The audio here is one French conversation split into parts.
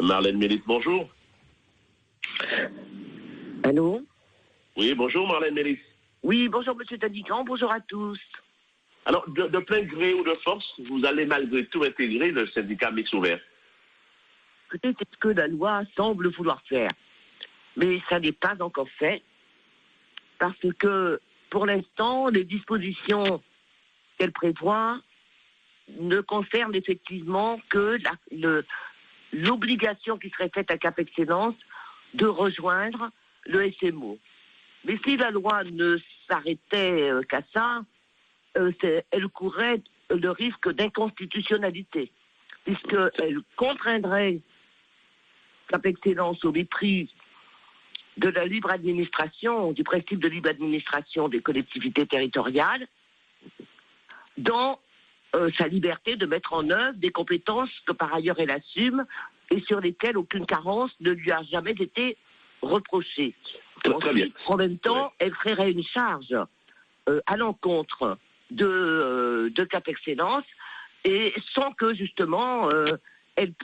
Marlène Mélis, bonjour. Allô? Oui, bonjour Marlène Mélis. Oui, bonjour Monsieur Tadican, bonjour à tous. Alors, de plein gré ou de force, vous allez malgré tout intégrer le syndicat mixte ouvert. Écoutez, c'est ce que la loi semble vouloir faire. Mais ça n'est pas encore fait. Parce que, pour l'instant, les dispositions qu'elle prévoit ne concernent effectivement que l'obligation qui serait faite à Cap Excellence de rejoindre le SMO. Mais si la loi ne s'arrêtait qu'à ça, elle courrait le risque d'inconstitutionnalité, puisqu'elle contraindrait Cap Excellence au mépris de la libre administration, du principe de libre administration des collectivités territoriales, dans sa liberté de mettre en œuvre des compétences que par ailleurs elle assume et sur lesquelles aucune carence ne lui a jamais été reprochée. Ensuite, en même temps, elle créerait une charge à l'encontre de Cap Excellence et sans que justement elle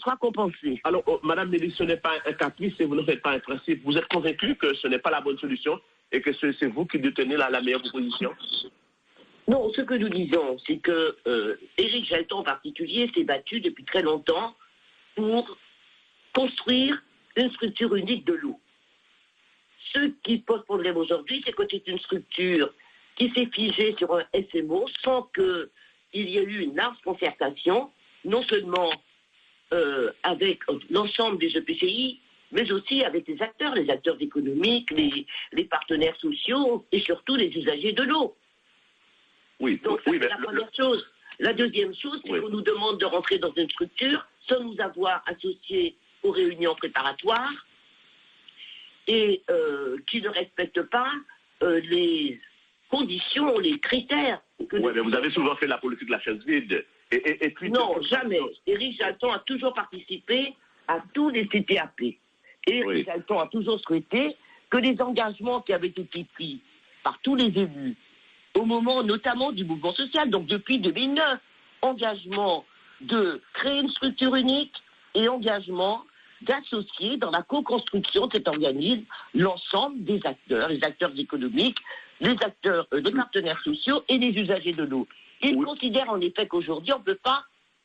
soit compensée. Alors, Madame Mélis, ce n'est pas un caprice et vous ne faites pas un principe. Vous êtes convaincu que ce n'est pas la bonne solution et que c'est vous qui détenez la meilleure proposition? Non, ce que nous disons, c'est que Éric Jalton en particulier s'est battu depuis très longtemps pour construire une structure unique de l'eau. Ce qui pose problème aujourd'hui, c'est que c'est une structure qui s'est figée sur un SMO sans qu'il y ait eu une large concertation, non seulement avec l'ensemble des EPCI, mais aussi avec les acteurs économiques, les partenaires sociaux et surtout les usagers de l'eau. Oui, donc oui, c'est la première chose. La deuxième chose, c'est qu'on nous demande de rentrer dans une structure sans nous avoir associés aux réunions préparatoires et qui ne respecte pas les conditions, les critères. Oui, mais vous avez souvent fait la politique de la chaise vide. Et puis, non, jamais. Éric Jalton a toujours participé à tous les CTAP. Et Éric Jalton a toujours souhaité que les engagements qui avaient été pris par tous les élus, au moment notamment du mouvement social, donc depuis 2009, engagement de créer une structure unique et engagement d'associer dans la co-construction de cet organisme l'ensemble des acteurs, les acteurs économiques, les acteurs, les partenaires sociaux et les usagers de l'eau. Il considère en effet qu'aujourd'hui, on ne peut pas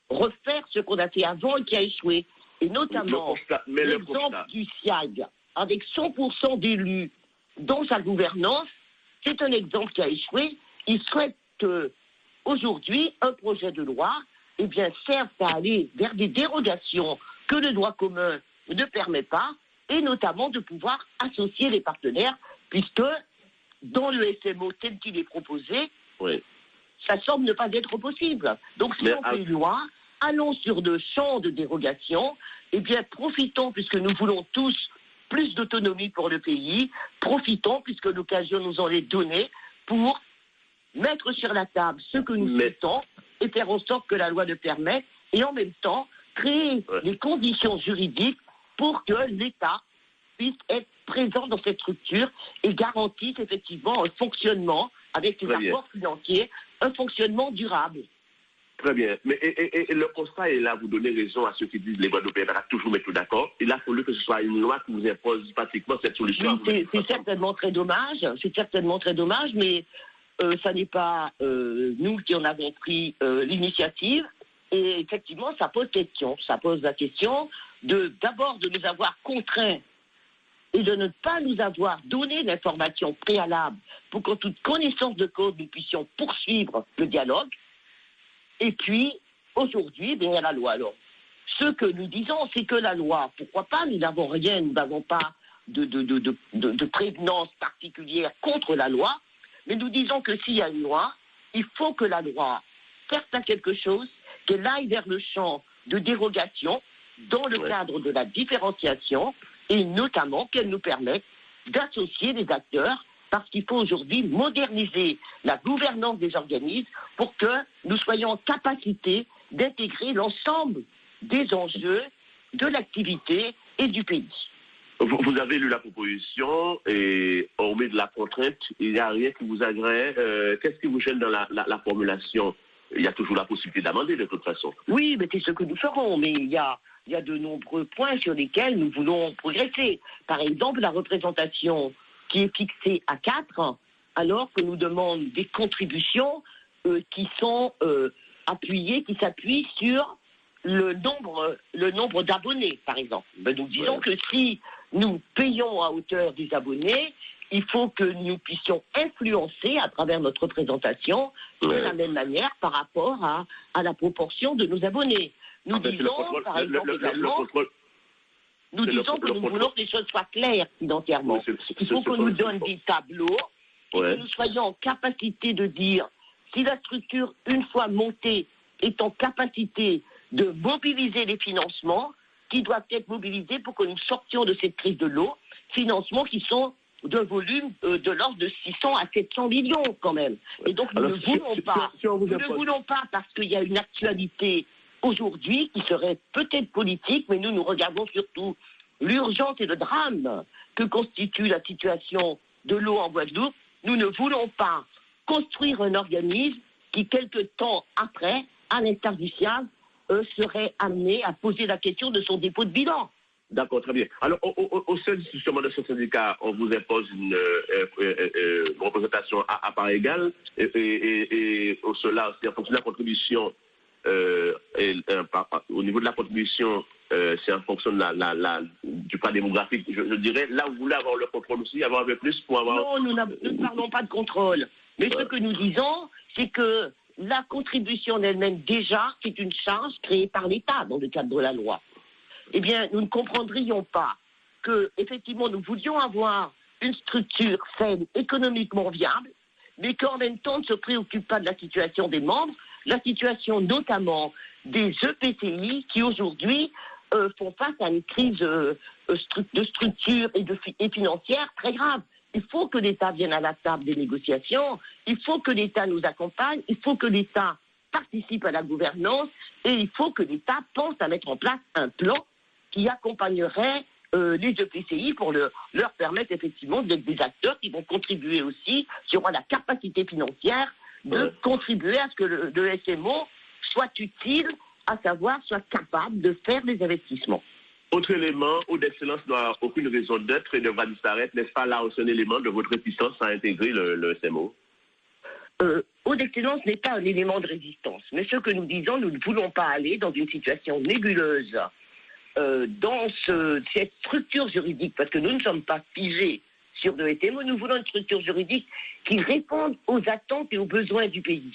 refaire ce qu'on a fait avant et qui a échoué. Et notamment l'exemple du SIAG, avec 100% d'élus dans sa gouvernance, c'est un exemple qui a échoué. Il souhaite qu'aujourd'hui, un projet de loi serve à aller vers des dérogations que le droit commun ne permet pas, et notamment de pouvoir associer les partenaires, puisque dans le SMO tel qu'il est proposé, ça semble ne pas être possible. Donc si on fait une loi, allons sur le champ de dérogation, profitons, puisque nous voulons tous plus d'autonomie pour le pays, profitons, puisque l'occasion nous en est donnée, pour mettre sur la table ce que nous souhaitons et faire en sorte que la loi le permette, et en même temps créer les conditions juridiques pour que l'État puisse être présent dans cette structure et garantisse effectivement un fonctionnement avec ses apports financiers, un fonctionnement durable. Très bien. Mais et le constat est là, vous donnez raison à ceux qui disent les Guadeloupéens va toujours mettre d'accord. Il a fallu que ce soit une loi qui vous impose pratiquement cette solution. Oui, c'est certainement très dommage. C'est certainement très dommage, mais ça n'est pas nous qui en avons pris l'initiative. Et effectivement, ça pose question. Ça pose la question d'abord de nous avoir contraints et de ne pas nous avoir donné l'information préalable pour qu'en toute connaissance de cause, nous puissions poursuivre le dialogue. Et puis, aujourd'hui, il y a la loi. Alors, ce que nous disons, c'est que la loi, pourquoi pas, nous n'avons rien, nous n'avons pas de prévenance particulière contre la loi, mais nous disons que s'il y a une loi, il faut que la loi serve à quelque chose, qu'elle aille vers le champ de dérogation dans le cadre de la différenciation et notamment qu'elle nous permette d'associer les acteurs parce qu'il faut aujourd'hui moderniser la gouvernance des organismes pour que nous soyons en capacité d'intégrer l'ensemble des enjeux de l'activité et du pays. Vous avez lu la proposition et hormis de la contrainte, il n'y a rien qui vous agrée. Qu'est-ce qui vous gêne dans la formulation? Il y a toujours la possibilité d'amender de toute façon. Oui, mais c'est ce que nous ferons. Mais il y a il y a de nombreux points sur lesquels nous voulons progresser. Par exemple, la représentation qui est fixée à 4, alors que nous demandons des contributions qui sont appuyées, qui s'appuient sur le nombre d'abonnés, par exemple. Ben, nous disons que si nous payons à hauteur des abonnés, il faut que nous puissions influencer à travers notre représentation de la même manière par rapport à la proportion de nos abonnés. Nous disons, par exemple, également, nous disons que nous voulons que les choses soient claires financièrement. Il faut qu'on nous donne des tableaux et que nous soyons en capacité de dire si la structure, une fois montée, est en capacité de mobiliser les financements qui doivent être mobilisés pour que nous sortions de cette crise de l'eau, financements qui sont d'un volume de l'ordre de 600 à 700 millions quand même. Et donc nous ne voulons pas, nous ne voulons pas parce qu'il y a une actualité aujourd'hui qui serait peut-être politique, mais nous regardons surtout l'urgence et le drame que constitue la situation de l'eau en Guadeloupe. Nous ne voulons pas construire un organisme qui, quelque temps après, à l'instar du SIAZ, serait amené à poser la question de son dépôt de bilan. D'accord, très bien. Alors, au sein justement de ce syndicat, on vous impose une représentation à part égale, et cela, aussi, en fonction de la contribution, au niveau de la contribution, c'est en fonction de du plan démographique, je dirais. Là, vous voulez avoir le contrôle aussi, avoir un peu plus pour avoir... Non, nous ne parlons pas de contrôle. Mais ce que nous disons, c'est que la contribution elle-même, déjà, c'est une charge créée par l'État dans le cadre de la loi. Eh bien, nous ne comprendrions pas que, effectivement, nous voulions avoir une structure saine, économiquement viable, mais qu'en même temps, on ne se préoccupe pas de la situation des membres, la situation notamment des EPCI qui, aujourd'hui, font face à une crise de structure et financière très grave. Il faut que l'État vienne à la table des négociations, il faut que l'État nous accompagne, il faut que l'État participe à la gouvernance et il faut que l'État pense à mettre en place un plan qui accompagnerait les EPCI pour leur permettre effectivement d'être des acteurs qui vont contribuer aussi, qui auront la capacité financière de contribuer à ce que le SMO soit utile, à savoir soit capable de faire des investissements. Autre élément, Eau d'Excellence n'a aucune raison d'être et devra disparaître. N'est-ce pas là aussi un élément de votre réticence à intégrer le SMO? Eau d'Excellence n'est pas un élément de résistance. Mais ce que nous disons, nous ne voulons pas aller dans une situation nébuleuse dans cette structure juridique, parce que nous ne sommes pas figés sur le SMO, nous voulons une structure juridique qui réponde aux attentes et aux besoins du pays.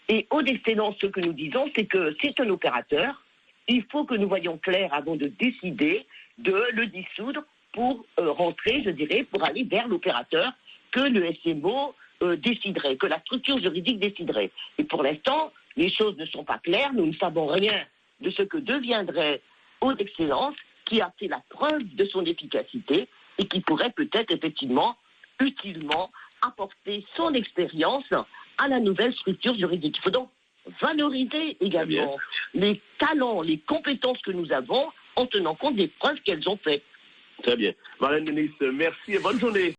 Et Eau d'Excellence, ce que nous disons, c'est que c'est un opérateur. Il faut que nous voyions clair avant de décider de le dissoudre pour rentrer, je dirais, pour aller vers l'opérateur que le SMO déciderait, que la structure juridique déciderait. Et pour l'instant, les choses ne sont pas claires, nous ne savons rien de ce que deviendrait Eau d'Excellence, qui a fait la preuve de son efficacité et qui pourrait peut-être effectivement, utilement, apporter son expérience à la nouvelle structure juridique. Il faut donc valoriser également les talents, les compétences que nous avons en tenant compte des preuves qu'elles ont faites. Très bien. Marlène Denis, merci et bonne journée.